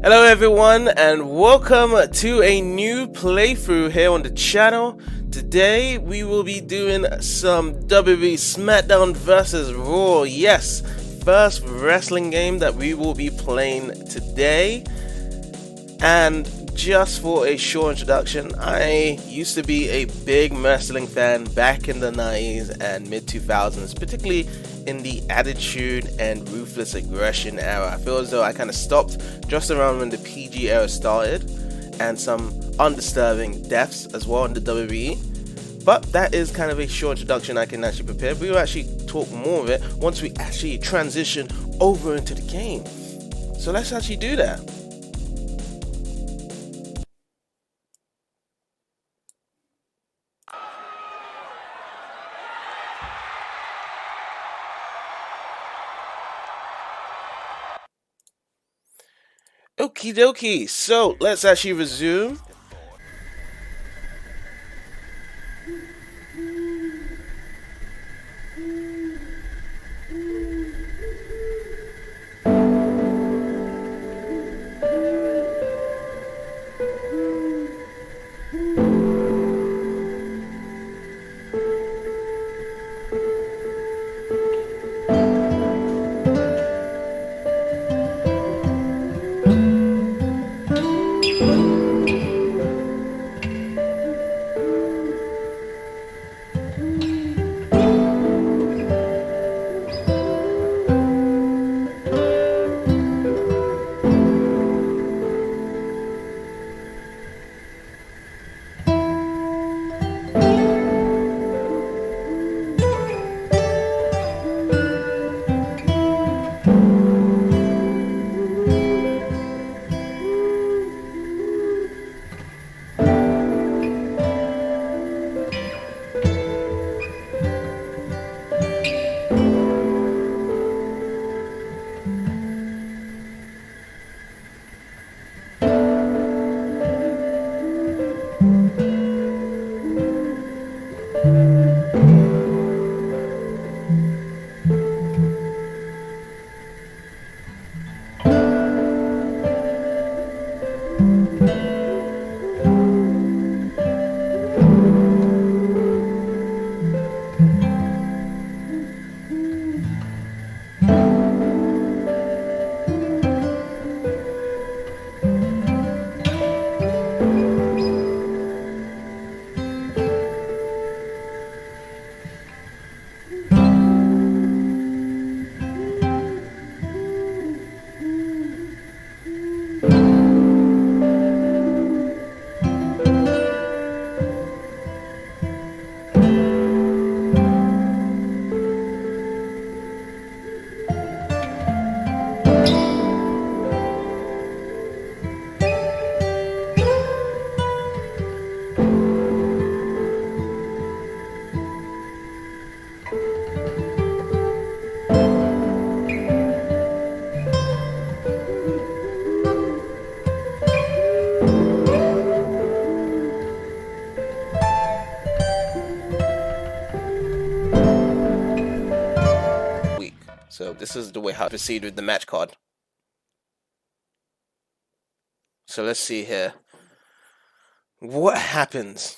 Hello everyone and welcome to a new playthrough here on the channel. Today we will be doing some WWE SmackDown versus Raw. Yes, first wrestling game that we will be playing today. And just for a short introduction, I used to be a big wrestling fan back in the 90s and mid 2000s, particularly in the Attitude and Ruthless Aggression era. I feel as though I kind of stopped just around when the PG era started, and some undisturbing deaths as well in the WWE. But that is kind of a short introduction I can actually prepare. We will actually talk more of it once we actually transition over into the game. So let's actually do that. Okie dokie, so let's actually resume. So this is the way how to proceed with the match card. So let's see here. What happens?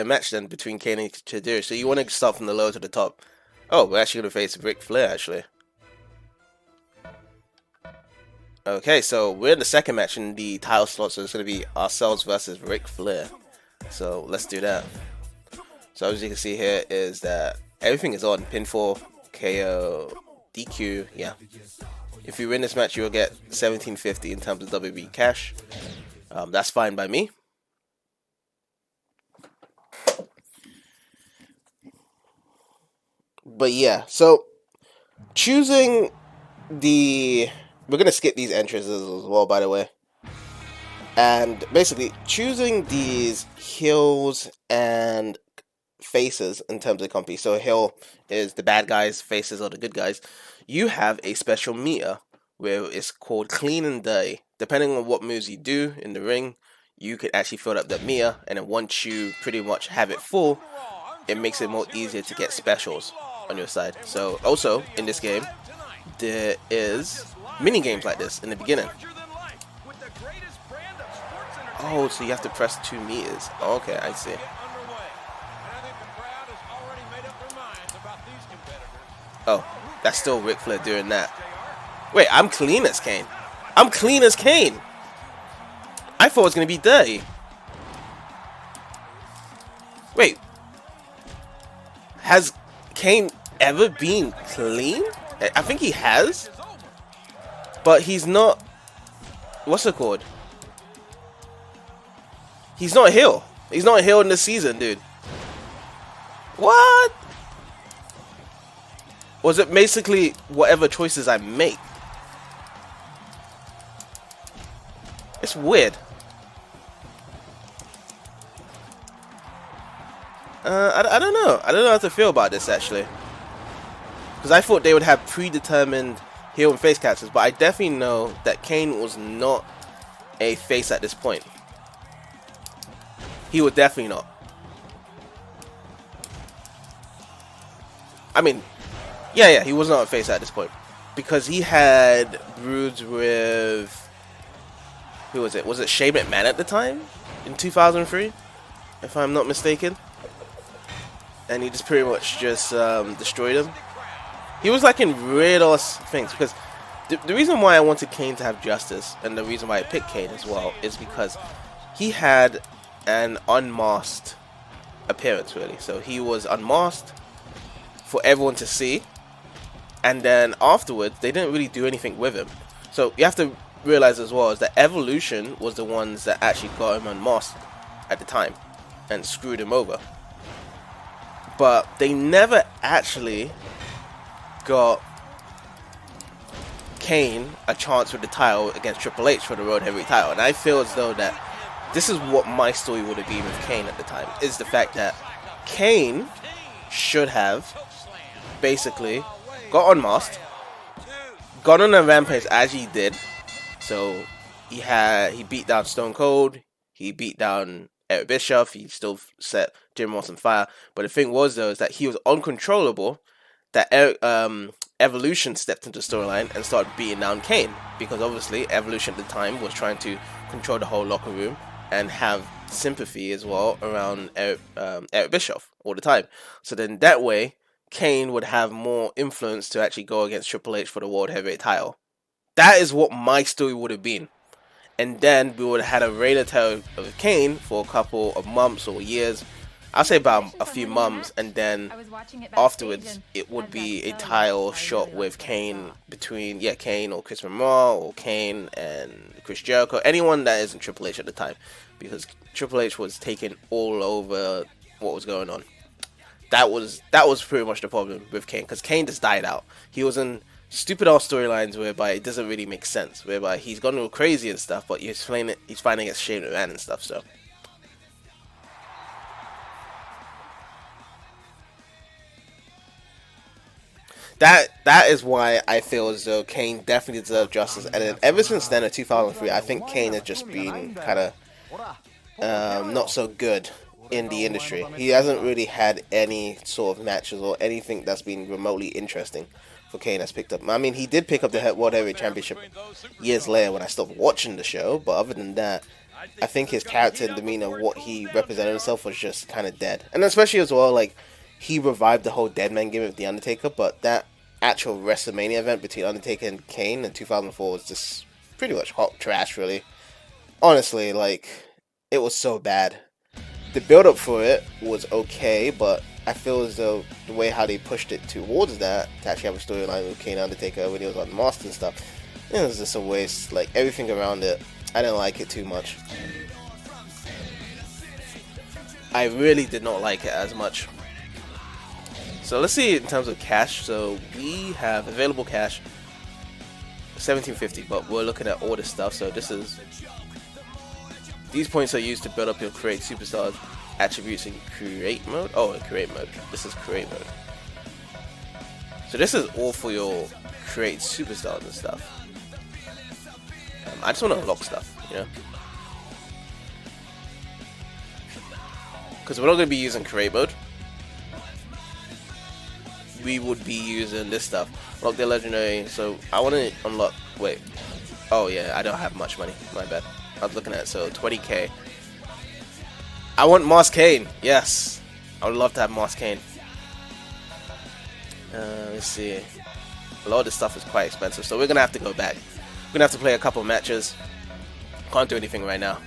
match then between Kane and Chidori. So you want to start from the low to the top. Oh, we're actually going to face Ric Flair, actually. Okay, so we're in the second match in the title slot, so it's going to be ourselves versus Ric Flair. So let's do that. So as you can see here is that everything is on. Pinfall, KO, DQ, yeah. If you win this match, you will get $17.50 in terms of WWE cash. That's fine by me. But yeah, so choosing the... We're going to skip these entrances as well, by the way. And basically, choosing these heels and faces in terms of the company. So heel is the bad guys, faces are the good guys. You have a special meter where it's called clean and dirty. Depending on what moves you do in the ring, you could actually fill up that meter, and then once you pretty much have it full, it makes it more easier to get specials on your side. So also in this game, there is mini games like this in the beginning. Oh, so you have to press 2 meters. Okay, I see. Oh, that's still Ric Flair doing that. Wait, I'm clean as Kane. I'm clean as Kane. I thought it was going to be dirty. Wait. Has Kane ever been clean? I think he has. But he's not... What's it called? He's not a heel. He's not a heel in this season, dude. What? Was it basically whatever choices I make? It's weird. I don't know. I don't know how to feel about this, actually. Because I thought they would have predetermined heel and face characters, but I definitely know that Kane was not a face at this point. He was definitely not. I mean, yeah, he was not a face at this point. Because he had broods with... Who was it? Was it Shane McMahon at the time? In 2003? If I'm not mistaken. And he just pretty much just destroyed him. He was like in weird ass things. Because the reason why I wanted Kane to have justice, and the reason why I picked Kane as well, is because he had an unmasked appearance, really. So he was unmasked for everyone to see. And then afterwards, they didn't really do anything with him. So you have to realize as well is that Evolution was the ones that actually got him unmasked at the time and screwed him over. But they never actually got Kane a chance with the title against Triple H for the Road Heavyweight title. And I feel as though that this is what my story would have been with Kane at the time, is the fact that Kane should have basically got unmasked, gone on a rampage as he did. So he beat down Stone Cold, he beat down Eric Bischoff, he still set Jim Ross on fire. But the thing was though is that he was uncontrollable, that Evolution stepped into the storyline and started beating down Kane, because obviously Evolution at the time was trying to control the whole locker room and have sympathy as well around Eric Bischoff all the time. So then that way Kane would have more influence to actually go against Triple H for the World Heavyweight title. That is what my story would have been. And then we would have had a reign of terror of Kane for a couple of months or years. I'll say about a few months, and then afterwards it would be a title shot with Kane between Kane or Chris Benoit, or Kane and Chris Jericho, anyone that isn't Triple H at the time, because Triple H was taking all over what was going on. That was pretty much the problem with Kane, because Kane just died out. He was in stupid ass storylines whereby it doesn't really make sense, whereby he's gone all crazy and stuff, but he's fighting against Shane McMahon and stuff. So that is why I feel as though Kane definitely deserves justice. And then ever since then, in 2003, I think Kane has just been kind of not so good in the industry. He hasn't really had any sort of matches or anything that's been remotely interesting for Kane that's picked up. I mean, he did pick up the World Heavyweight Championship years later when I stopped watching the show, but other than that, I think his character and demeanor, what he represented himself, was just kind of dead. And especially as well, like, he revived the whole dead man gimmick with The Undertaker, but that actual WrestleMania event between Undertaker and Kane in 2004 was just pretty much hot trash, really. Honestly, like, it was so bad. The build-up for it was okay, but I feel as though the way how they pushed it towards that, to actually have a storyline with Kane and Undertaker when he was on Master and stuff, it was just a waste. Like, everything around it, I didn't like it too much. I really did not like it as much. So let's see in terms of cash. So we have available cash 1750, but we're looking at all this stuff. So this is, these points are used to build up your create superstars attributes in create mode. Oh, in create mode. This is create mode. So this is all for your create superstars and stuff. I just want to unlock stuff, you know, because we're not going to be using create mode. We would be using this stuff. Unlock the legendary. So I want to unlock. Wait. Oh yeah, I don't have much money. My bad. I was looking at it. So 20k. I want Moss Kane. Yes, I would love to have Moss Kane. Let's see. A lot of this stuff is quite expensive, so we're gonna have to go back. We're gonna have to play a couple matches. Can't do anything right now.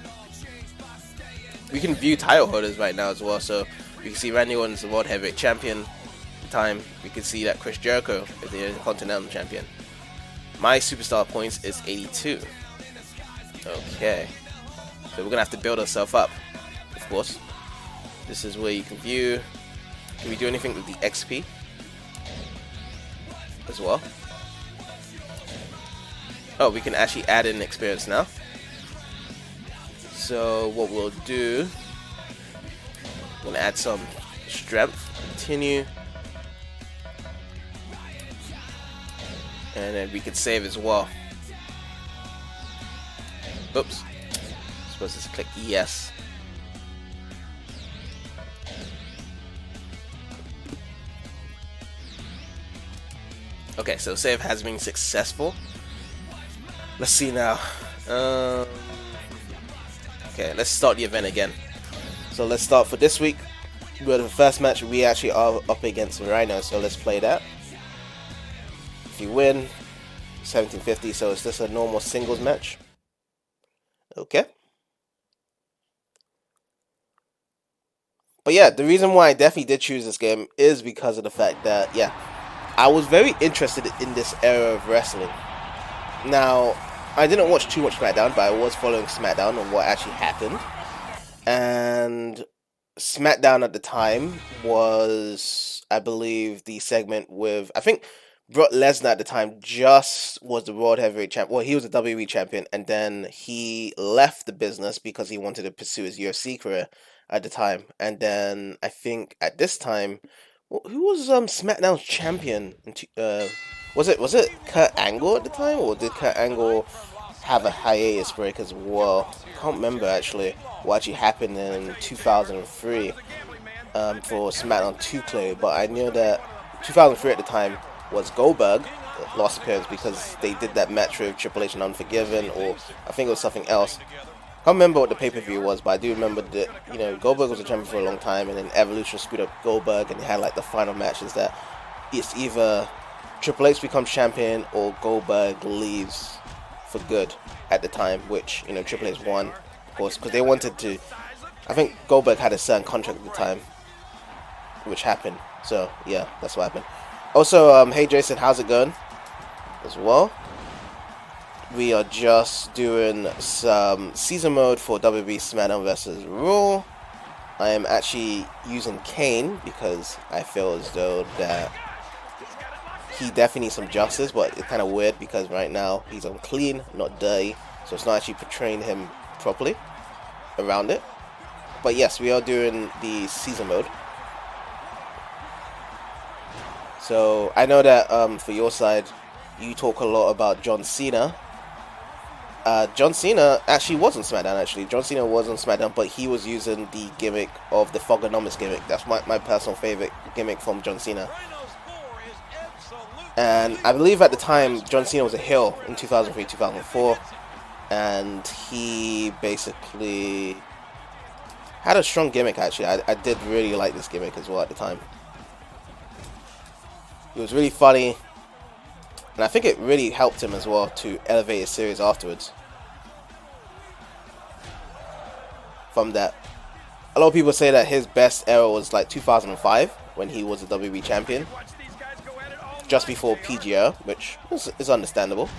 We can view title holders right now as well. So we can see Randy Orton's the World Heavyweight Champion. Time we can see that Chris Jericho is the Continental Champion. My superstar points is 82. Okay, so we're gonna have to build ourselves up. Of course, this is where you can view. Can we do anything with the XP as well? Oh, we can actually add in experience now. So what we'll do, we're gonna add some strength. Continue. And then we can save as well. Oops. Supposed to click yes. Okay, so save has been successful. Let's see now. Okay, let's start the event again. So let's start for this week. We're the first match we actually are up against Rhino, so let's play that. If you win, 1750, so it's just a normal singles match. Okay. But yeah, the reason why I definitely did choose this game is because of the fact that, yeah, I was very interested in this era of wrestling. Now, I didn't watch too much SmackDown, but I was following SmackDown and what actually happened. And SmackDown at the time was, I believe, the segment with, I think, Brock Lesnar at the time just was the World Heavyweight Champion. Well, he was the WWE Champion, and then he left the business because he wanted to pursue his UFC career at the time. And then I think at this time, who was SmackDown's champion? Was it Kurt Angle at the time, or did Kurt Angle have a hiatus break as well? I can't remember actually what actually happened in 2003 for SmackDown 2 Clay, but I knew that 2003 at the time was Goldberg lost appearance because they did that match with Triple H and Unforgiven, or I think it was something else. I can't remember what the pay-per-view was, but I do remember that, you know, Goldberg was a champion for a long time, and then Evolution screwed up Goldberg, and they had like the final matches that it's either Triple H becomes champion or Goldberg leaves for good at the time, which, you know, Triple H won, of course, because they wanted to. I think Goldberg had a certain contract at the time, which happened. So yeah, that's what happened. Also, hey Jason, how's it going? As well, we are just doing some season mode for WWE SmackDown vs. Raw. I am actually using Kane because I feel as though that he definitely needs some justice, but it's kind of weird because right now he's unclean, not dirty, so it's not actually portraying him properly around it. But yes, we are doing the season mode. So I know that for your side, you talk a lot about John Cena. John Cena actually was on SmackDown. John Cena was on SmackDown, but he was using the gimmick of the Fogonomics gimmick. That's my personal favorite gimmick from John Cena. And I believe at the time John Cena was a heel in 2003, 2004. and he basically had a strong gimmick. Actually, I did really like this gimmick as well at the time. It was really funny, and I think it really helped him as well to elevate his series afterwards. From that, a lot of people say that his best era was like 2005 when he was a WWE champion, just before PGR, which is understandable.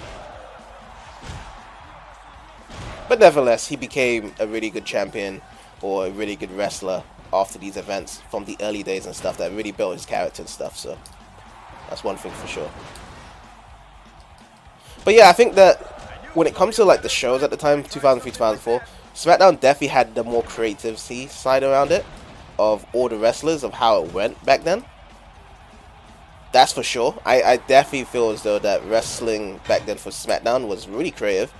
But nevertheless, he became a really good champion or a really good wrestler after these events from the early days and stuff that really built his character and stuff. So that's one thing for sure. But yeah, I think that when it comes to like the shows at the time, 2003, 2004, SmackDown definitely had the more creativity side around it of all the wrestlers, of how it went back then. That's for sure. I definitely feel as though that wrestling back then for SmackDown was really creative.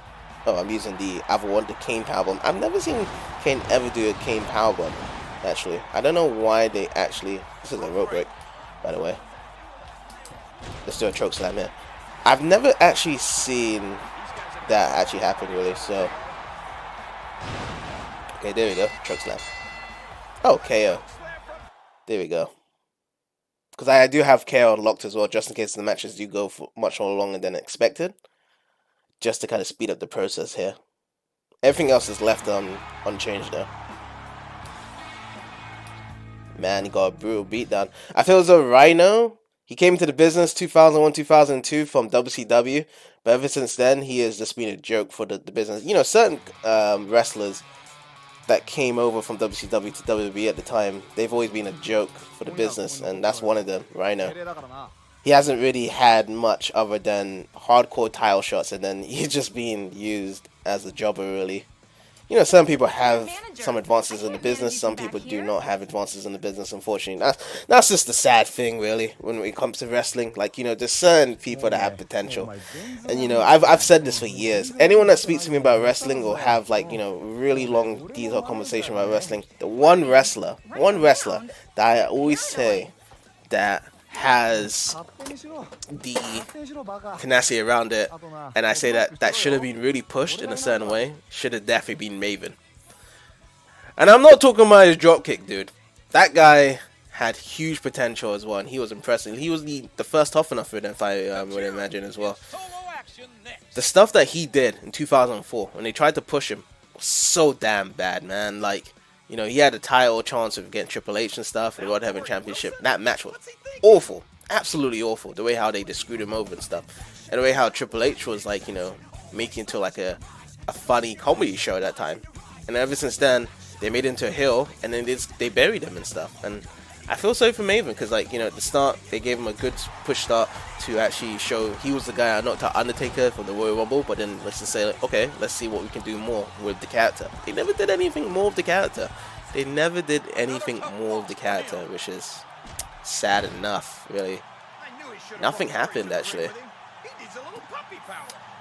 Oh, I'm using the other one, the Kane powerbomb. I've never seen Kane ever do a Kane powerbomb, actually. I don't know why they actually... This is a rope break, by the way. Let's do a choke slam here. I've never actually seen that actually happen, really, so... Okay, there we go. Choke slam. Oh, KO. There we go. Because I do have KO unlocked as well, just in case the matches do go for much more longer than expected. Just to kind of speed up the process here. Everything else is left unchanged though. Man, he got a brutal beatdown. I feel as though Rhino, he came into the business 2001, 2002 from WCW. But ever since then, he has just been a joke for the business. You know, certain wrestlers that came over from WCW to WWE at the time, they've always been a joke for the business. And that's one of them, Rhino. He hasn't really had much other than hardcore title shots, and then he's just being used as a jobber, really. You know, some people have some advances in the business, some people do not have advances in the business, unfortunately. That's just the sad thing, really, when it comes to wrestling. Like, you know, there's certain people that have potential. And, you know, I've said this for years. Anyone that speaks to me about wrestling or have, like, you know, really long, detailed conversation about wrestling, the one wrestler that I always say that has the tenacity around it, and I say that should have been really pushed in a certain way, should have definitely been Maven. And I'm not talking about his dropkick, dude. That guy had huge potential as well, and he was impressive. He was the first tough enough for it, if I would imagine as well. The stuff that he did in 2004 when they tried to push him was so damn bad, man. Like, you know, he had a title chance of getting Triple H and stuff for the World Heavyweight Championship. That match was awful. Absolutely awful. The way how they just screwed him over and stuff. And the way how Triple H was, like, you know, making it into like a funny comedy show at that time. And ever since then, they made it into a heel, and then they buried him and stuff. And I feel sorry for Maven, because, like, you know, at the start, they gave him a good push start to actually show he was the guy I knocked out Undertaker from the Royal Rumble. But then let's just say, like, okay, let's see what we can do more with the character. They never did anything more of the character. They never did anything more of the character, which is sad enough, really. Nothing happened, actually.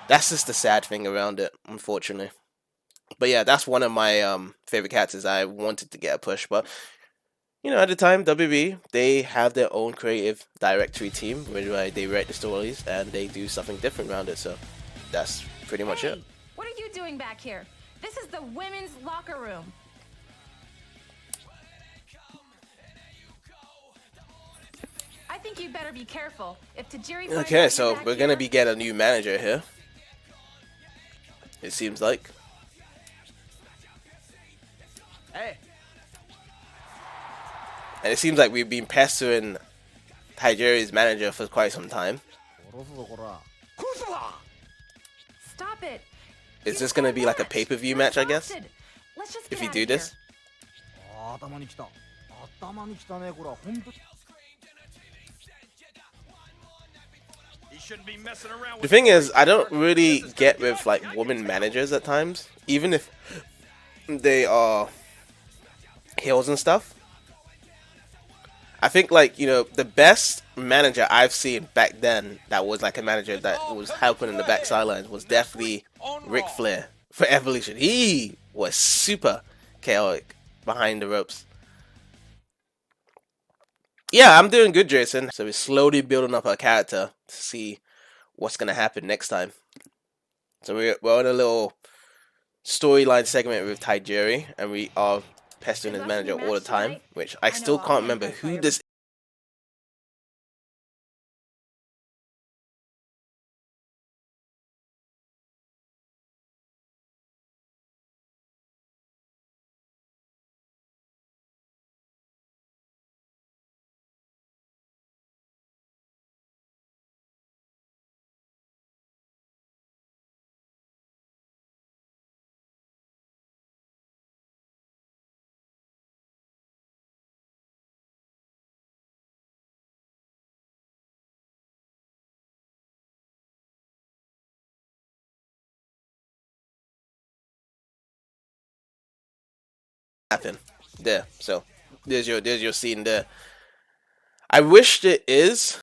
That's just the sad thing around it, unfortunately. But yeah, that's one of my favorite characters I wanted to get a push, but you know, at the time, WWE, they have their own creative directory team where they write the stories and they do something different around it. So that's pretty much it. What are you doing back here? This is the women's locker room. I think you'd better be careful. If Tajiri Okay, so we're gonna be getting a new manager here. It seems like. Hey. And it seems like we've been pestering Tajiri's manager for quite some time. Stop it. Is this gonna be like a pay-per-view match, I guess? Let's just If you do this? The thing is, I don't really get with like women managers at times, even if they are heels and stuff. I think, like, you know, the best manager I've seen back then that was like a manager that was helping in the back sidelines was definitely Ric Flair for Evolution. He was super chaotic behind the ropes. Yeah, I'm doing good, Jason. So we're slowly building up our character to see what's going to happen next time. So we're on a little storyline segment with Tajiri, and we are pestering his manager all the time, which I still can't remember who this happened there. So there's your scene there. I wish it is.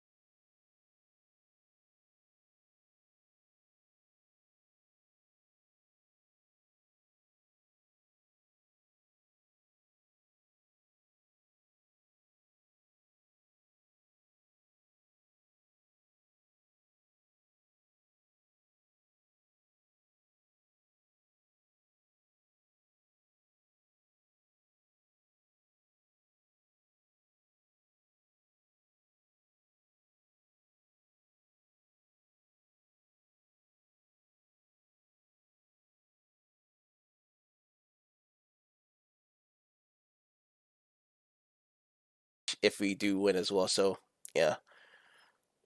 If we do win as well. So yeah,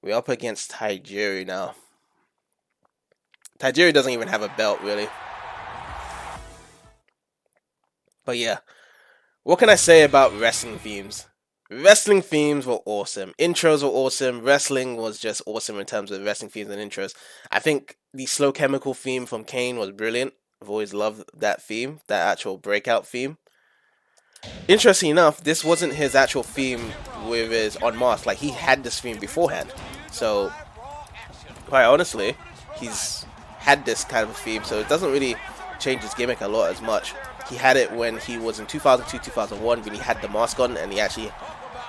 we're up against Tajiri now. Tajiri doesn't even have a belt really. But yeah, what can I say about wrestling themes? Wrestling themes were awesome. Intros were awesome. Wrestling was just awesome in terms of wrestling themes and intros. I think the Slow Chemical theme from Kane was brilliant. I've always loved that theme, that actual breakout theme. Interesting enough, this wasn't his actual theme with his Unmasked. Like, he had this theme beforehand. So, quite honestly, he's had this kind of a theme, so it doesn't really change his gimmick a lot as much. He had it when he was in 2002, 2001, when he had the mask on, and he actually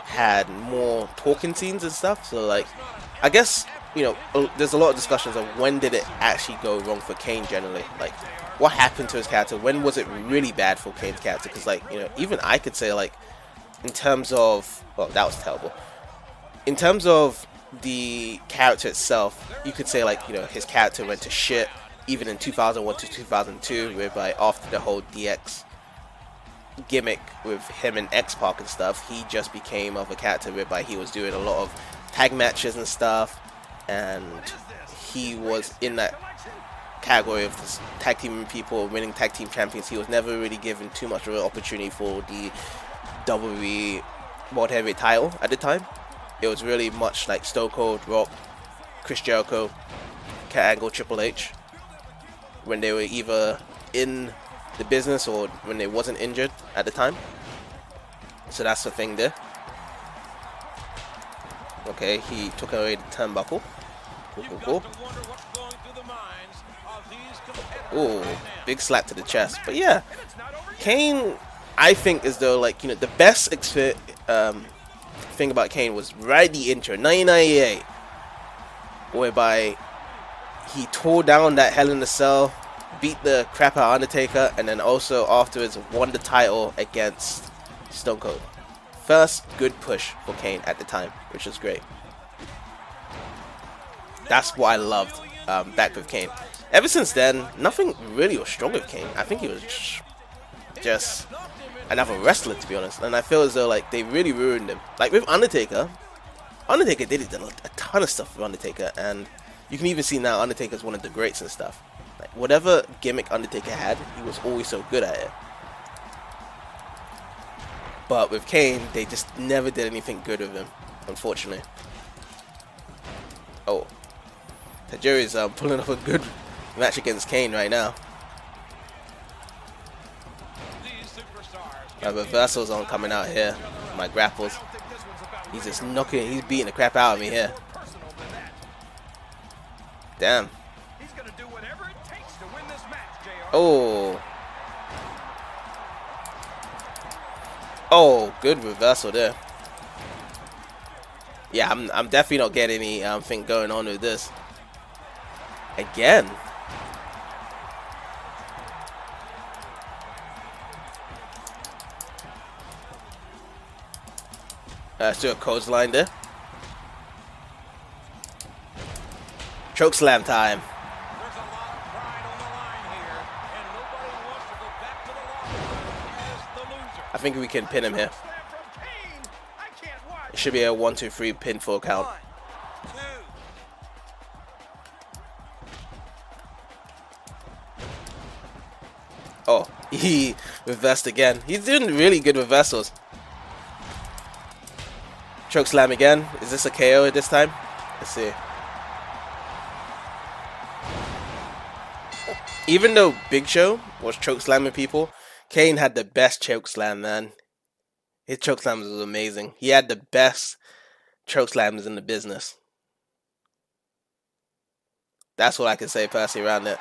had more talking scenes and stuff. So, like, I guess, you know, there's a lot of discussions of when did it actually go wrong for Kane generally. Like, what happened to his character? When was it really bad for Kane's character? Because, like, you know, even I could say, like, in terms of, well, that was terrible. In terms of the character itself, you could say, like, you know, his character went to shit even in 2001 to 2002, whereby after the whole DX gimmick with him and X-Pac and stuff, he just became of a character whereby he was doing a lot of tag matches and stuff, and he was in that category of this tag team people, winning tag team champions. He was never really given too much of an opportunity for the WWE World Heavyweight title at the time. It was really much like Stone Cold, Rock, Chris Jericho, Kurt Angle, Triple H, when they were either in the business or when they wasn't injured at the time. So that's the thing there. Okay, he took away the turnbuckle. Cool. Ooh, big slap to the chest. But yeah, Kane, I think, is though, like, you know, the best thing about Kane was right the intro, 1998, whereby he tore down that Hell in a Cell, beat the crap out of Undertaker, and then also afterwards won the title against Stone Cold. First good push for Kane at the time, which was great. That's what I loved back with Kane. Ever since then, nothing really was strong with Kane. I think he was just another wrestler, to be honest. And I feel as though, like, they really ruined him. Like with Undertaker did a ton of stuff with Undertaker, and you can even see now Undertaker's one of the greats and stuff. Like, whatever gimmick Undertaker had, he was always so good at it. But with Kane, they just never did anything good with him, unfortunately. Oh, Tajiri's pulling off a good match against Kane right now. My reversals on coming out here. My grapples. He's just he's beating the crap out of me here. Damn. Oh. Oh, good reversal there. Yeah, I'm definitely not getting anything going on with this. Again. Let's do a clothesline there. Choke slam time. There's a lot of pride on the line here, and nobody wants to go back to the locker room as the loser. I think we can pin him here. Slam from Kane. I can't watch. It should be a 1, 2, 3 pinfall count. 1, 2. Oh, he reversed again. He's doing really good reversals. Choke slam again. Is this a KO at this time? Let's see. Even though Big Show was choke slamming people, Kane had the best choke slam, man. His choke slams was amazing. He had the best choke slams in the business. That's what I can say personally around it.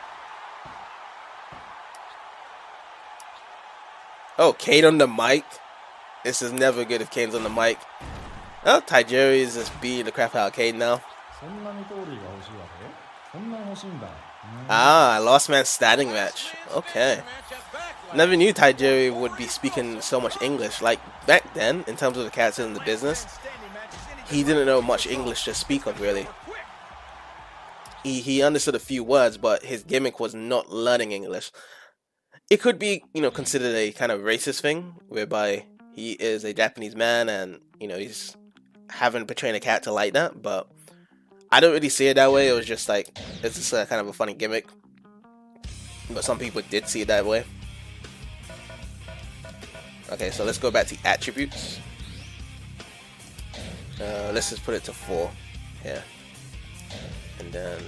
Oh, Kane on the mic. This is never good if Kane's on the mic. Oh, Tajiri is just beating the crap out of Kane now. Ah, last man standing match. Okay. Never knew Tajiri would be speaking so much English. Like, back then, in terms of the character in the business, he didn't know much English to speak of, really. He understood a few words, but his gimmick was not learning English. It could be, considered a kind of racist thing, whereby he is a Japanese man and, he's having portraying a character like that, but I don't really see it that way. It was just like, it's just kind of a funny gimmick. But some people did see it that way. Okay, so let's go back to attributes. Let's just put it to 4 here. And then,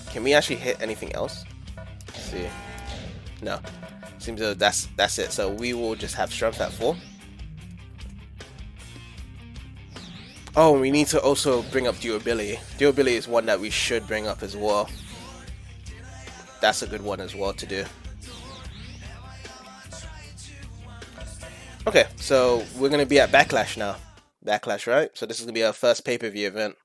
can we actually hit anything else? Let's see. No. Seems though that's it. So we will just have strength at 4. Oh, we need to also bring up durability. Durability is one that we should bring up as well. That's a good one as well to do. Okay, so we're going to be at Backlash now. Backlash, right? So this is going to be our first pay-per-view event.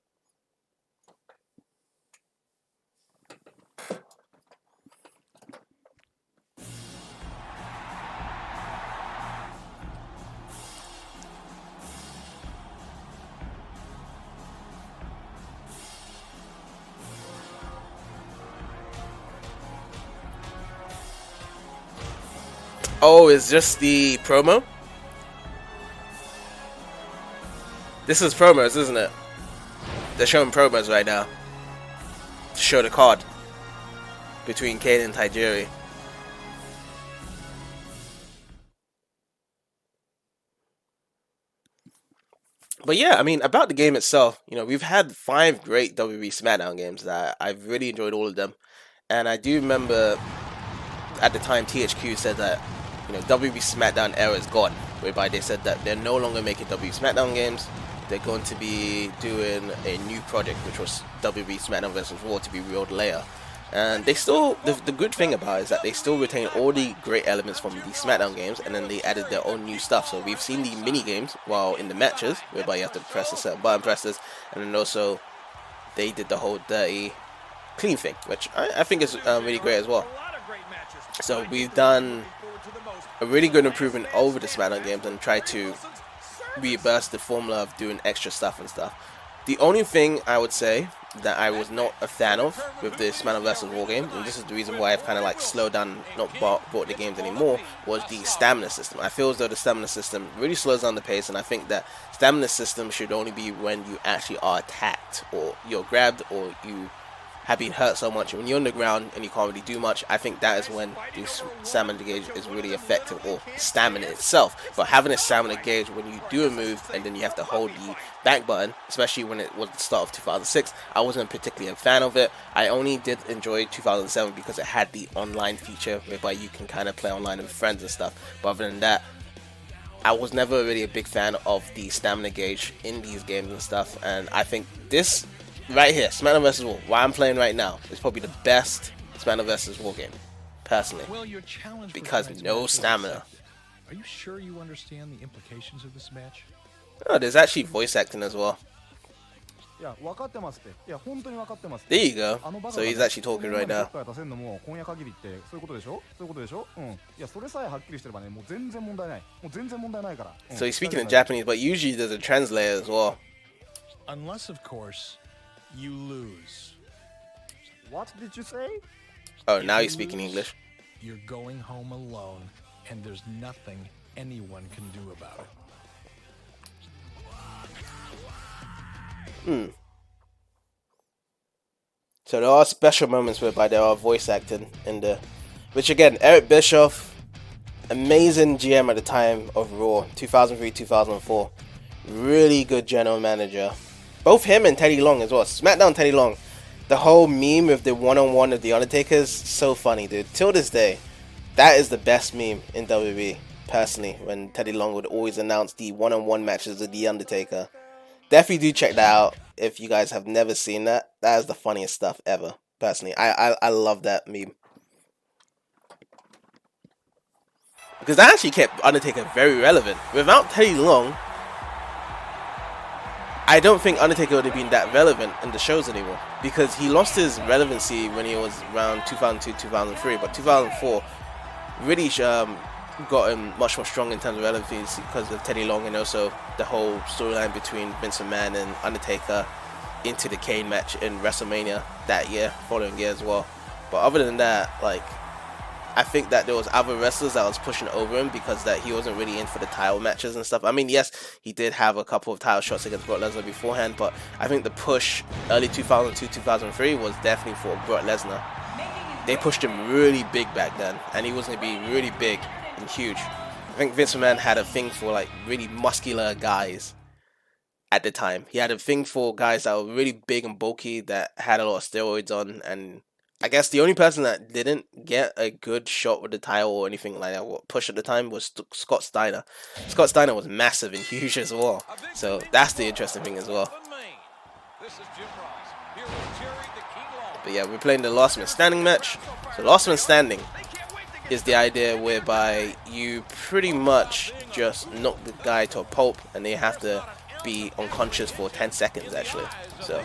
Oh, it's just the promo? This is promos, isn't it? They're showing promos right now to show the card between Kane and Tajiri. But yeah, I mean, about the game itself, we've had 5 great WWE SmackDown games that I've really enjoyed all of them. And I do remember at the time THQ said that WWE SmackDown era is gone, whereby they said that they're no longer making WWE SmackDown games. They're going to be doing a new project, which was WWE SmackDown vs. Raw, to be revealed later. And they still, the good thing about it is that they still retain all the great elements from the SmackDown games, and then they added their own new stuff. So we've seen the mini games while in the matches, whereby you have to press a certain button presses, and then also they did the whole dirty clean thing, which I think is really great as well. So we've done a really good improvement over the SmackDown games and tried to reverse the formula of doing extra stuff and stuff. The only thing I would say that I was not a fan of with the SmackDown vs. Raw game, and this is the reason why I've kind of like slowed down, not bought the games anymore, was the stamina system. I feel as though the stamina system really slows down the pace, and I think that stamina system should only be when you actually are attacked, or you're grabbed, or you have been hurt so much. When you're on the ground and you can't really do much, I think that is when the stamina gauge is really effective, or stamina itself. But having a stamina gauge when you do a move and then you have to hold the back button, especially when it was the start of 2006, I wasn't particularly a fan of it. I only did enjoy 2007 because it had the online feature whereby you can kind of play online with friends and stuff. But other than that, I was never really a big fan of the stamina gauge in these games and stuff. And I think this right here, SmackDown vs. Raw, what I'm playing right now, is probably the best SmackDown vs. Raw game, personally, because no stamina. Are you sure you understand the implications of this match? Oh, there's actually voice acting as well. いや、分かってますって。いや、本当に分かってますって。 There you go. あのバカ So が he's ね、actually そ talking の right 女にど now. っかへ出せんのも今夜限りってそういうことでしょ。そういうことでしょ。うん。いや、それさえはっきりしてればね、もう全然問題ない。もう全然問題ないから。うん、 So he's speaking in 大丈夫 Japanese, but usually there's a translator as well. Unless, of course, you lose. What did you say? Oh, If now you he's speaking lose, English. You're going home alone, and there's nothing anyone can do about it. So there are special moments whereby there are voice acting in the, which again, Eric Bischoff, amazing GM at the time of Raw, 2003, 2004, really good general manager. Both him and Teddy Long as well. SmackDown Teddy Long, the whole meme of the one-on-one of the Undertaker's so funny, dude. Till this day, that is the best meme in WWE. Personally, when Teddy Long would always announce the one-on-one matches of the Undertaker. Definitely do check that out if you guys have never seen that. That is the funniest stuff ever. Personally, I love that meme because that actually kept Undertaker very relevant. Without Teddy Long, I don't think Undertaker would have been that relevant in the shows anymore because he lost his relevancy when he was around 2002, 2003, but 2004 really got him much more strong in terms of relevancy because of Teddy Long and also the whole storyline between Vince McMahon and Undertaker into the Kane match in WrestleMania that year, following year as well. But other than that, like, I think that there was other wrestlers that was pushing over him because that he wasn't really in for the title matches and stuff. I mean, yes, he did have a couple of title shots against Brock Lesnar beforehand, but I think the push early 2002, 2003 was definitely for Brock Lesnar. They pushed him really big back then, and he was going to be really big and huge. I think Vince McMahon had a thing for like really muscular guys at the time. He had a thing for guys that were really big and bulky that had a lot of steroids on, and I guess the only person that didn't get a good shot with the title or anything like that, what push at the time, was Scott Steiner. Scott Steiner was massive and huge as well, so that's the interesting thing as well. This is Jim Ross. Here with Jerry the King Lawler. But yeah, we're playing the Last Man Standing match. So Last Man Standing is the idea whereby you pretty much just knock the guy to a pulp and they have to be unconscious for 10 seconds actually. So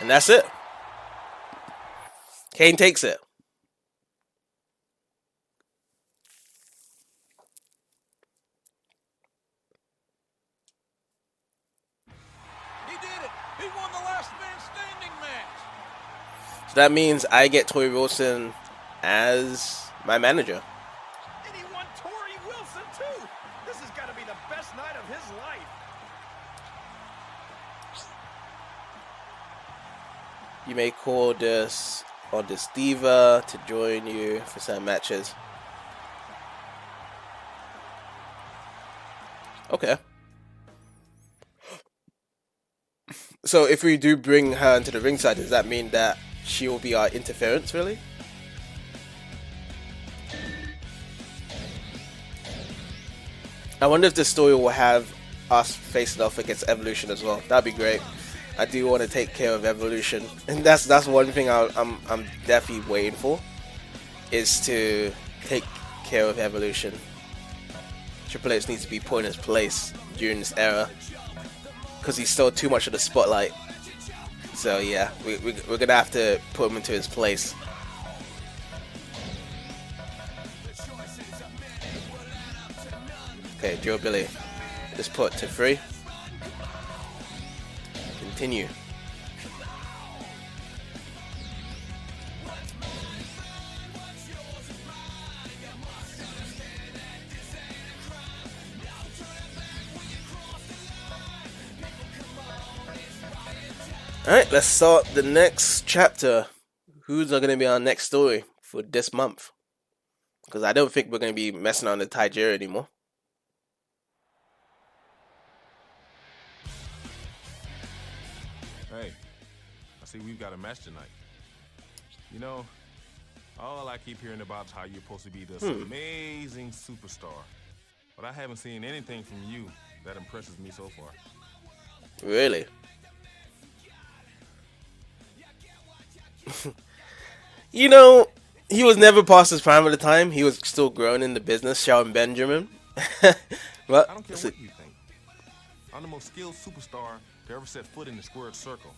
And that's it. Kane takes it. He did it. He won the last man standing match. So that means I get Tori Wilson as my manager. And he won Tori Wilson too. This has got to be the best night of his life. You may call this on this diva to join you for some matches. Okay. So if we do bring her into the ringside, does that mean that she will be our interference, really? I wonder if this story will have us facing off against Evolution as well. That'd be great. I do want to take care of Evolution, and that's one thing I'm definitely waiting for, is to take care of Evolution. Triple H needs to be put in his place during this era, because he stole too much of the spotlight. So yeah, we're gonna have to put him into his place. Okay, Joe Billy, just put to 3. Continue. Alright, let's start the next chapter. Who's going to be our next story for this month? Because I don't think we're going to be messing on the Taijiri anymore. Hey, I see we've got a match tonight. You know, all I keep hearing about is how you're supposed to be this amazing superstar. But I haven't seen anything from you that impresses me so far. Really? You know, he was never past his prime at the time. He was still growing in the business, Shelton Benjamin. But I don't care what you think. I'm the most skilled superstar to ever set foot in the squared circle.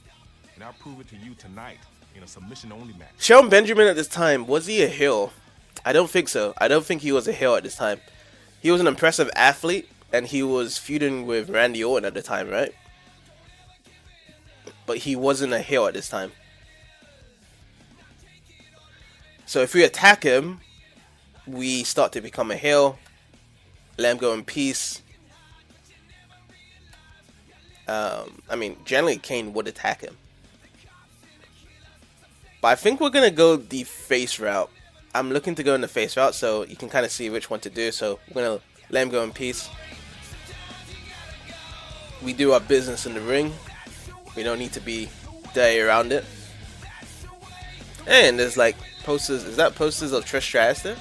And I'll prove it to you tonight in a submission-only match. Shelton Benjamin at this time, was he a heel? I don't think so. I don't think he was a heel at this time. He was an impressive athlete, and he was feuding with Randy Orton at the time, right? But he wasn't a heel at this time. So if we attack him, we start to become a heel. Let him go in peace. I mean, generally Kane would attack him. But I think we're going to go the face route. I'm looking to go in the face route, so you can kind of see which one to do. So we're going to let him go in peace. We do our business in the ring. We don't need to be dirty around it. And there's like posters. Is that posters of Trish Stratus there?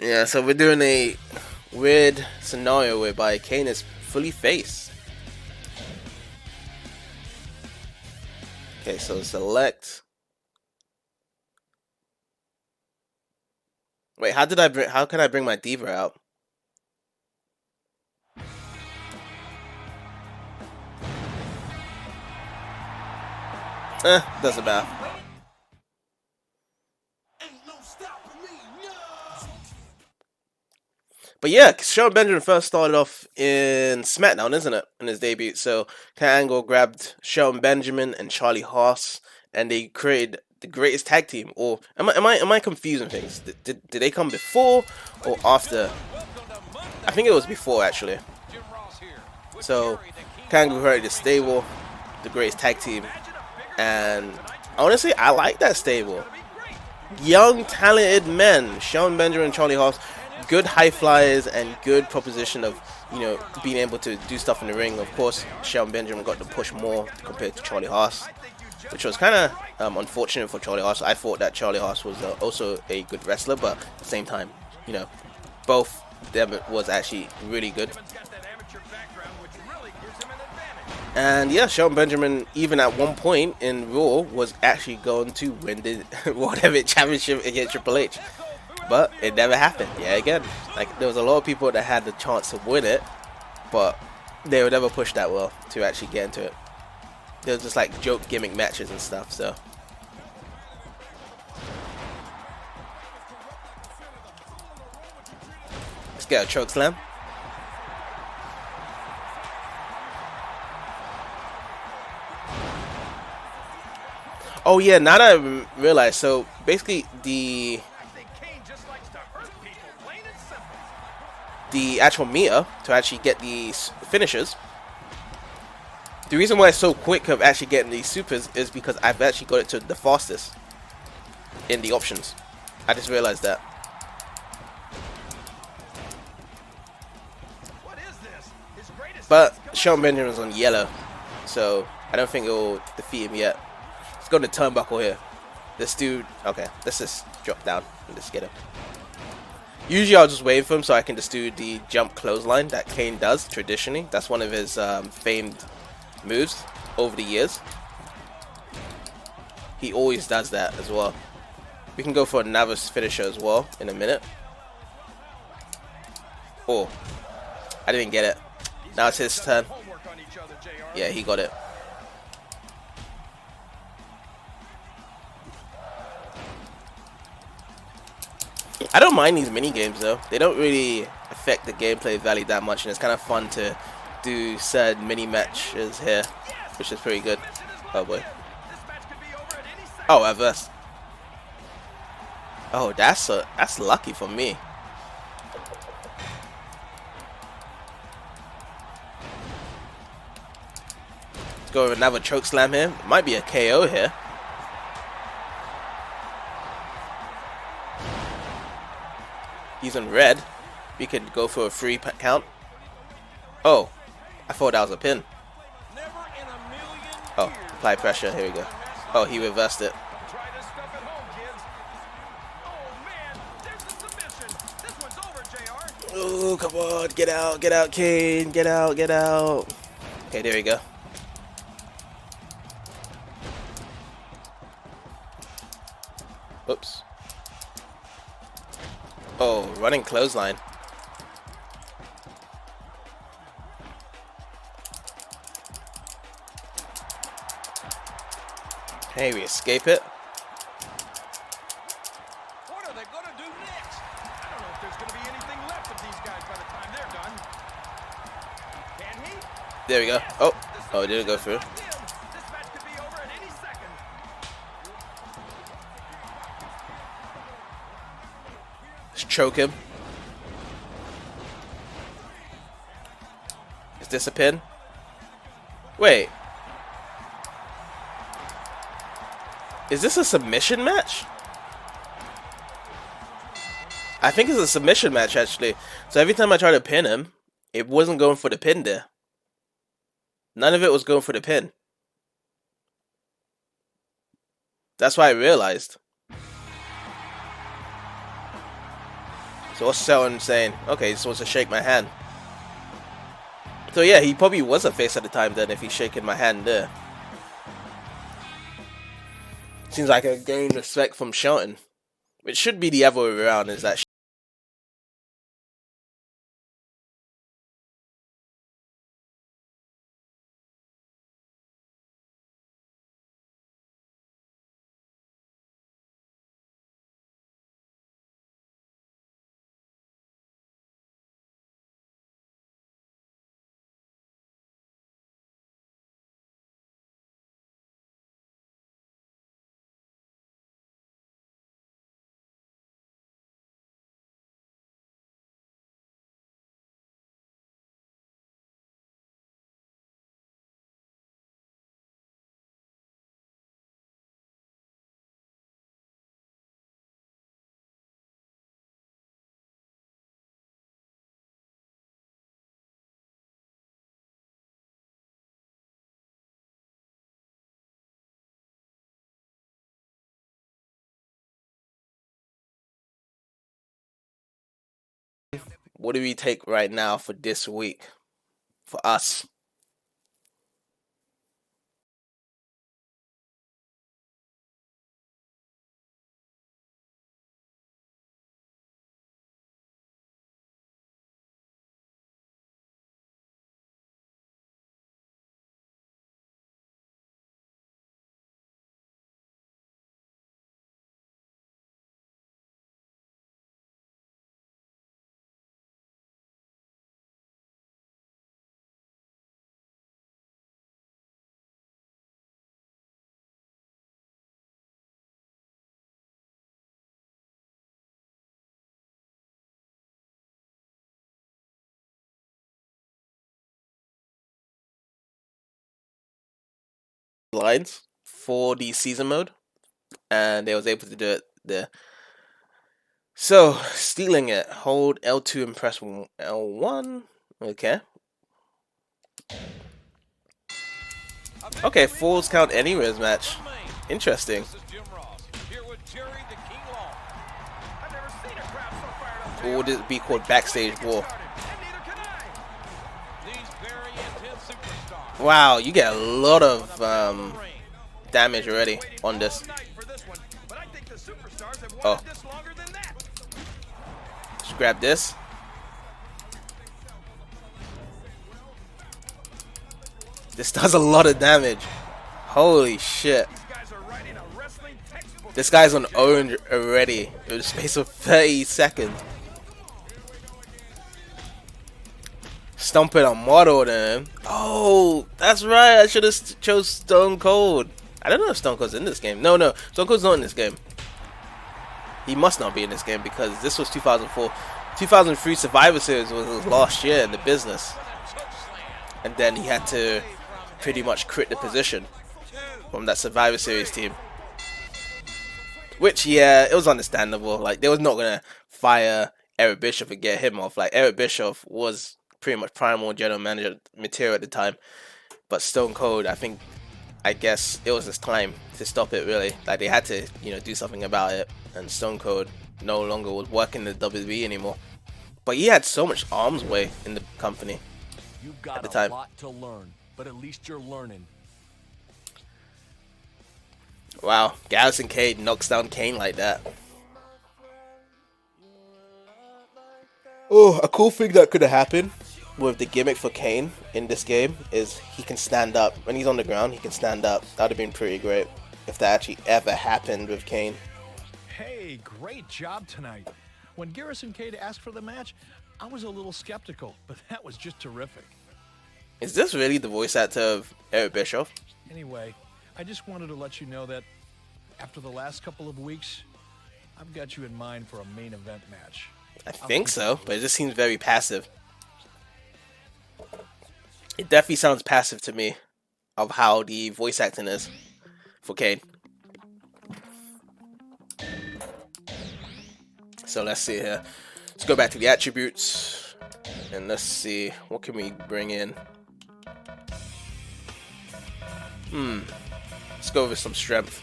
Yeah, so we're doing a weird scenario whereby Kane is fully face. Okay, so select. Wait, how can I bring my diva out? Doesn't matter. But yeah, Shelton Benjamin first started off in SmackDown, isn't it? In his debut. So Kurt Angle grabbed Shelton Benjamin and Charlie Haas, and they created the greatest tag team. Or am I confusing things? Did they come before or after? I think it was before, actually. So Kurt Angle created the stable, the greatest tag team, and honestly, I like that stable. Young, talented men, Shelton Benjamin and Charlie Haas. Good high flyers and good proposition of, you know, being able to do stuff in the ring. Of course, Shelton Benjamin got to push more compared to Charlie Haas, which was kind of unfortunate for Charlie Haas. I thought that Charlie Haas was also a good wrestler, but at the same time, you know, both them was actually really good. And yeah, Shelton Benjamin, even at one point in Raw, was actually going to win the World Heavyweight Championship against Triple H. but it never happened. Yeah, again, like there was a lot of people that had the chance to win it, but they would never push that well to actually get into it. They were just like joke gimmick matches and stuff. So let's get a choke slam. Oh yeah, now that I realize, so basically the actual meter to actually get these finishes. The reason why it's so quick of actually getting these supers is because I've actually got it to the fastest in the options. I just realized that. But Shelton Benjamin's on yellow, so I don't think it will defeat him yet. Let's go to turnbuckle here. This dude, okay, let's just drop down and just get him. Usually I'll just wait for him so I can just do the jump clothesline that Kane does traditionally. That's one of his famed moves over the years. He always does that as well. We can go for another finisher as well in a minute. Oh, I didn't get it. Now it's his turn. Yeah, he got it. I don't mind these mini games though. They don't really affect the gameplay value that much, and it's kind of fun to do said mini matches here, which is pretty good. Oh boy. Oh, reverse. Oh, that's lucky for me. Let's go with another choke slam here. Might be a KO here. He's in red. We could go for a free count. Oh, I thought that was a pin. Oh, apply pressure. Here we go. Oh, he reversed it. Oh, come on. Get out, Kane. Get out. Okay, there we go. Oops. Oh, running clothesline. Hey, we escape it. What are they going to do next? I don't know if there's going to be anything left of these guys by the time they're done. Can he? There we go. Oh, it didn't go through. This match could be over at any second. Let's choke him. Is this a pin? Wait. Is this a submission match? I think it's a submission match actually. So every time I try to pin him, it wasn't going for the pin there. None of it was going for the pin. That's why I realized. So what's Shelton saying? Okay, he just wants to shake my hand. So yeah, he probably was a face at the time then if he's shaking my hand there. Seems like I gained respect from Shelton. It should be the other way around, is that what do we take right now for this week? For us. lines for the season mode, and they was able to do it there. So, stealing it. Hold L2 and press L1. Okay. Okay, falls count anywheres match. Interesting. This is Jim Ross, here with Jerry the King Law. I've never seen a crowd so fired up. Or would it be called backstage war? And neither can I. These very intense superstars. Wow, you get a lot of damage already on this. But I think the superstars have Oh. wanted this longer than that. Just grab this. This does a lot of damage. Holy shit. These guys are writing a wrestling textbook. This guy's on orange already in the space of 30 seconds. Stomping on model then. Oh, that's right. I should have chose Stone Cold. I don't know if Stone Cold's in this game. No, Stone Cold's not in this game. He must not be in this game because this was 2004. 2003 Survivor Series was his last year in the business. And then he had to pretty much quit the position from that Survivor Series team. Which, yeah, it was understandable. Like, they was not going to fire Eric Bischoff and get him off. Like, Eric Bischoff was pretty much primal general manager material at the time. But Stone Cold, I guess it was his time to stop it, really. Like, they had to, do something about it. And Stone Cold no longer was working in the WWE anymore. But he had so much arms weight in the company. You've got at the time. a lot to learn, but at least you're learning. Wow, Garrison Cade knocks down Kane like that. Oh, a cool thing that could have happened with the gimmick for Kane in this game is he can stand up. When he's on the ground, he can stand up. That would have been pretty great if that actually ever happened with Kane. Hey, great job tonight. When Garrison Cade asked for the match, I was a little skeptical, but that was just terrific. Is this really the voice actor of Eric Bischoff? Anyway, I just wanted to let you know that after the last couple of weeks, I've got you in mind for a main event match. I think so, but it just seems very passive. It definitely sounds passive to me of how the voice acting is for Kane. So let's see here. Let's go back to the attributes and let's see what can we bring in. Let's go with some strength.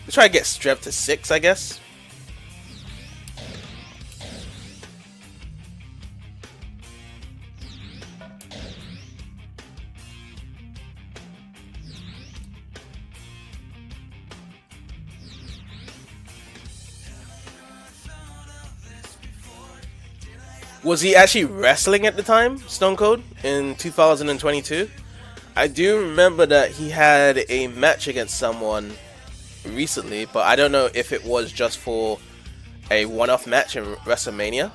Let's try to get strength to 6, I guess. Was he actually wrestling at the time, Stone Cold, in 2022? I do remember that he had a match against someone recently, but I don't know if it was just for a one-off match in WrestleMania,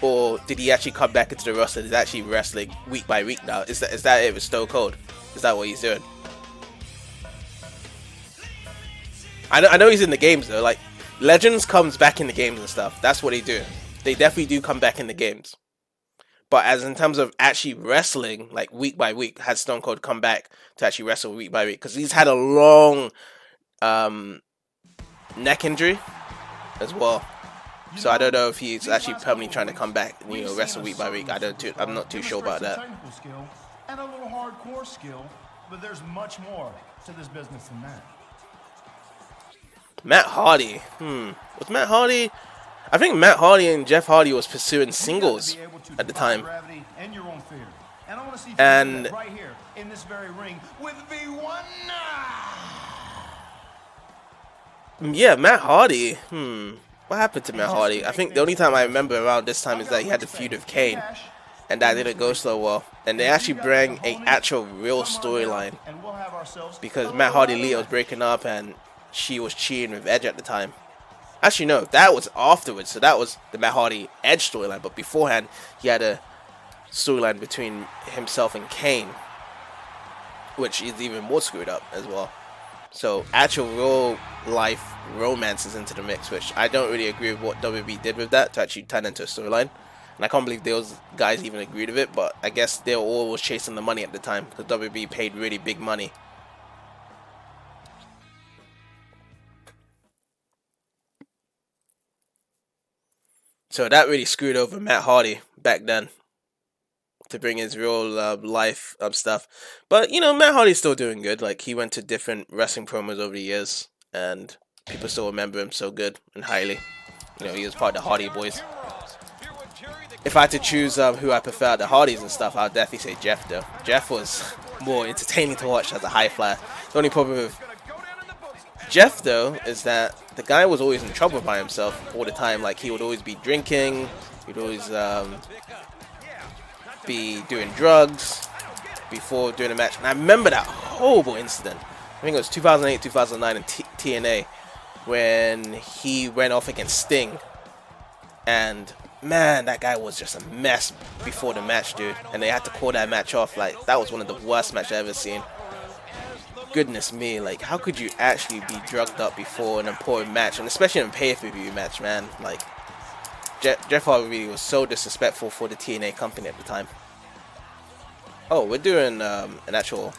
or did he actually come back into the roster? He's actually wrestling week by week now. Is that it with Stone Cold? Is that what he's doing? I know he's in the games though. Like, Legends comes back in the games and stuff. That's what they do. They definitely do come back in the games. But as in terms of actually wrestling, like week by week, has Stone Cold come back to actually wrestle week by week? Because he's had a long neck injury as well. So I don't know if he's actually permanently trying to come back and wrestle week by week. I'm not too sure about that. Technical skill and a little hardcore skill, but there's much more to this business than that. Matt Hardy. Was Matt Hardy? I think Matt Hardy and Jeff Hardy was pursuing singles at the time. And right here in this very ring with V1. Yeah, Matt Hardy. What happened to Matt Hardy? I think the only time I remember around this time is that he had the feud with Kane, and that didn't go so well. And they actually bring a actual real storyline because Matt Hardy and Lita was breaking up, and she was cheating with Edge at the time. Actually, no, that was afterwards. So that was the Matt Hardy Edge storyline. But beforehand, he had a storyline between himself and Kane, which is even more screwed up as well. So actual real life romance is into the mix, which I don't really agree with what WWE did with that to actually turn into a storyline. And I can't believe those guys even agreed with it, but I guess they were always chasing the money at the time because WWE paid really big money. So that really screwed over Matt Hardy back then to bring his real life stuff. But, you know, Matt Hardy's still doing good. Like, he went to different wrestling promos over the years, and people still remember him so good and highly. You know, he was part of the Hardy Boys. If I had to choose who I prefer, the Hardys and stuff, I'd definitely say Jeff, though. Jeff was more entertaining to watch as a high flyer. The only problem with Jeff, though, is that the guy was always in trouble by himself all the time. Like, he would always be drinking, he'd always be doing drugs before doing a match. And I remember that horrible incident. I think it was 2008, 2009 in TNA when he went off against Sting. And man, that guy was just a mess before the match, dude. And they had to call that match off. Like, that was one of the worst matches I've ever seen. Goodness me, like, how could you actually be drugged up before an important match, and especially in a pay-per-view match, man? Like, Jeff Hardy was so disrespectful for the TNA company at the time. Oh, we're doing an actual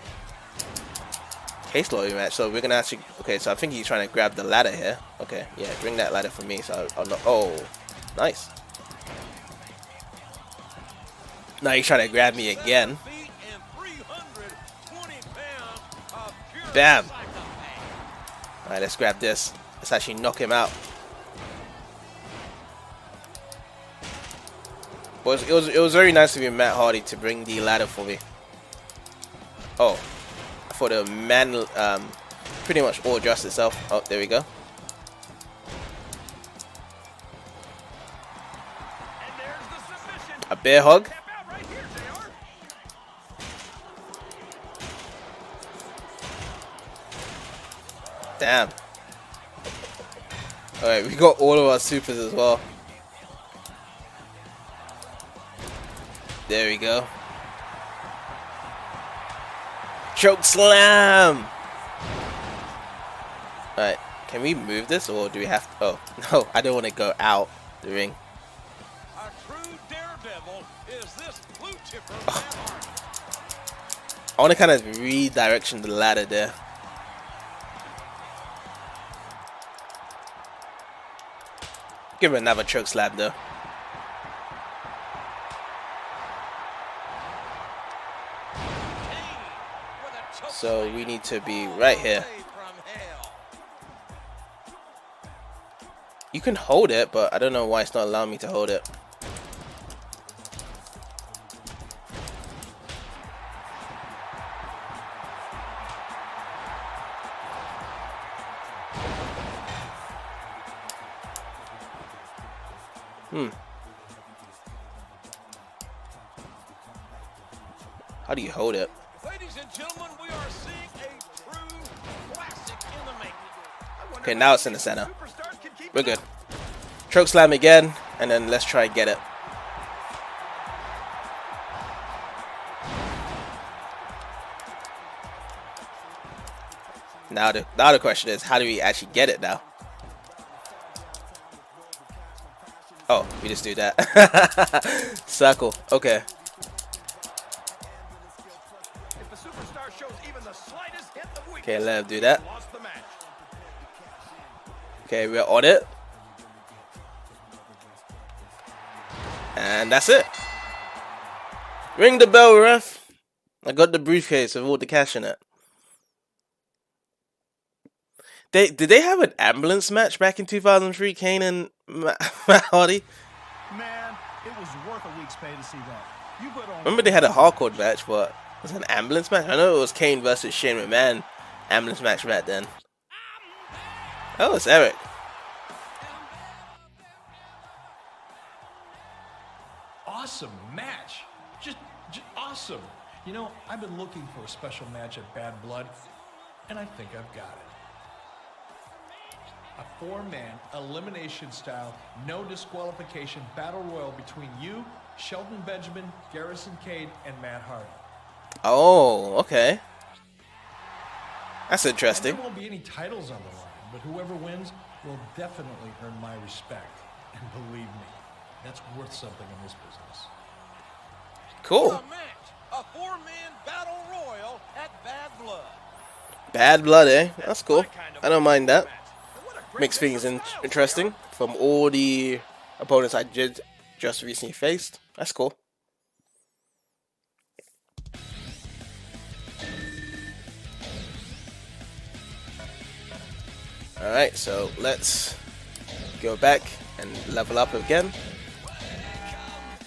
case lawyer match, so we're gonna actually. Okay, so I think he's trying to grab the ladder here. Okay, yeah, bring that ladder for me. So I'll not. Oh, nice. Now he's trying to grab me again. Bam! Alright, let's grab this. Let's actually knock him out. But it was very nice of you, Matt Hardy, to bring the ladder for me. Oh, for the man, pretty much all adjust itself. Oh, there we go. A bear hug. Damn. Alright, we got all of our supers as well. There we go. Choke slam! Alright, can we move this or do we have to? Oh, no, I don't want to go out the ring. A true daredevil is this blue chipper. I want to kind of redirection the ladder there. Give him another choke slam though. So we need to be right here. You can hold it, but I don't know why it's not allowing me to hold it. How do you hold it? Ladies and gentlemen, we are seeing a true classic in the making. Okay, now it's in the center. We're good. Choke slam again, and then let's try and get it. Now the question is, how do we actually get it now? Oh, we just do that. Circle. Okay. Okay, let him do that. Okay, we're on it. And that's it. Ring the bell, ref. I got the briefcase with all the cash in it. Did they have an ambulance match back in 2003, Kane and Matt Hardy? Man, it was worth a week's pay to see that. You put on. Remember they had a hardcore match, but was it an ambulance match? I know it was Kane versus Shane McMahon ambulance match back then. Oh, it's Eric. Awesome match. Just awesome. You know, I've been looking for a special match at Bad Blood, and I think I've got it. A 4-man elimination style, no disqualification battle royal between you, Shelton Benjamin, Garrison Cade, and Matt Hardy. Oh, okay. That's interesting. And there won't be any titles on the line, but whoever wins will definitely earn my respect. And believe me, That's worth something in this business. Cool. A match, a 4-man battle royal at Bad Blood. Bad Blood, eh? That's cool. My kind of I don't mind that. match. And what a great Makes mix things of styles interesting from all the opponents I did just recently faced. That's cool. Alright, so let's go back and level up again.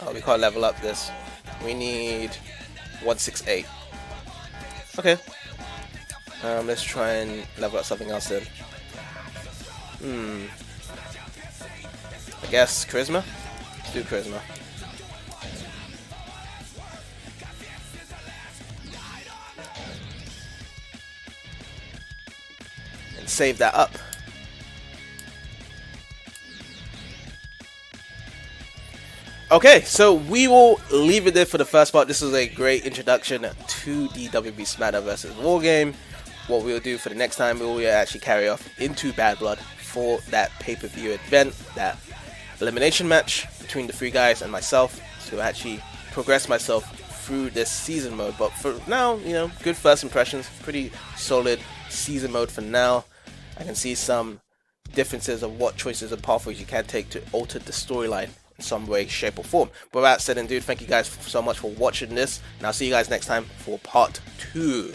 Oh, we can't level up this. We need 168. Okay. Let's try and level up something else then. I guess charisma? Let's do charisma. And save that up. Okay, so we will leave it there for the first part. This was a great introduction to the WWE SmackDown vs. Raw game. What we'll do for the next time, we will actually carry off into Bad Blood for that pay-per-view event, that elimination match between the three guys and myself, to actually progress myself through this season mode. But for now, you know, good first impressions, pretty solid season mode for now. I can see some differences of what choices and pathways you can take to alter the storyline in some way, shape, or form. But with that said and dude, thank you guys so much for watching this, and I'll see you guys next time for part 2.